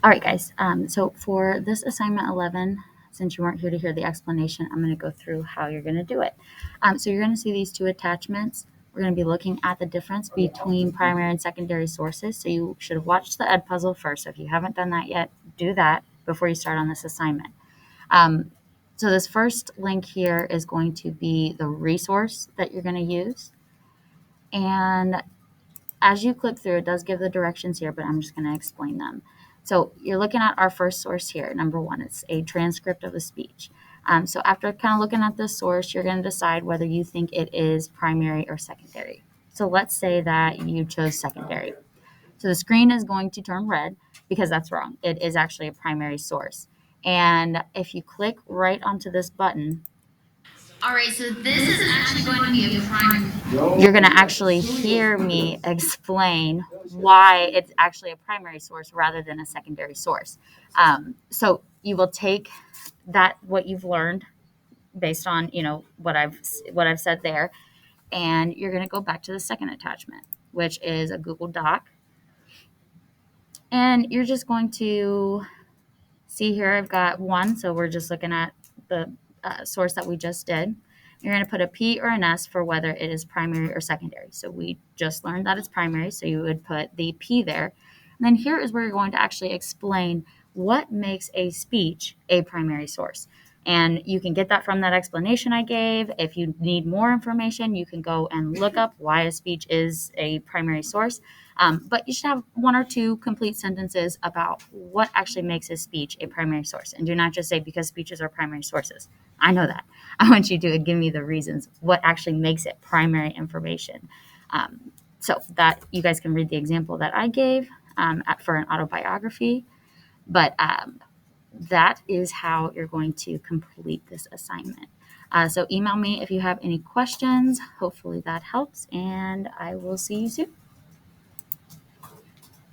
All right, guys. So for this assignment 11, since you weren't here to hear the explanation, I'm going to go through how you're going to do it. So you're going to see these two attachments. We're going to be looking at the difference between primary and secondary sources. So you should have watched the Ed puzzle first. So if you haven't done that yet, do that before you start on this assignment. Um, so this first link here is going to be the resource that you're going to use. And as you click through, it does give the directions here, but I'm just going to explain them. So you're looking at our first source here. Number one, it's a transcript of a speech. So after kind of looking at this source, you're going to decide whether you think it is primary or secondary. So let's say that you chose secondary. So the screen is going to turn red because that's wrong. It is actually a primary source. And if you click right onto this button, All right, so this is actually going to be a primary. you're going to actually hear me explain why it's actually a primary source rather than a secondary source. So you will take that what you've learned based on what I've said there, and you're going to go back to the second attachment, which is a Google Doc, and you're just going to see here. I've got one, so we're just looking at the source that we just did. You're going to put a P or an S for whether it is primary or secondary. So we just learned that it's primary, so you would put the P there. And then here is where you're going to actually explain what makes a speech a primary source. And you can get that from that explanation I gave. If you need more information, you can go and look up why a speech is a primary source. But you should have one or two complete sentences about what actually makes a speech a primary source. And do not just say because speeches are primary sources. I know that. I want you to give me the reasons, what actually makes it primary information. So that you guys can read the example that I gave for an autobiography. But that is how you're going to complete this assignment. So email me if you have any questions. Hopefully that helps, and I will see you soon.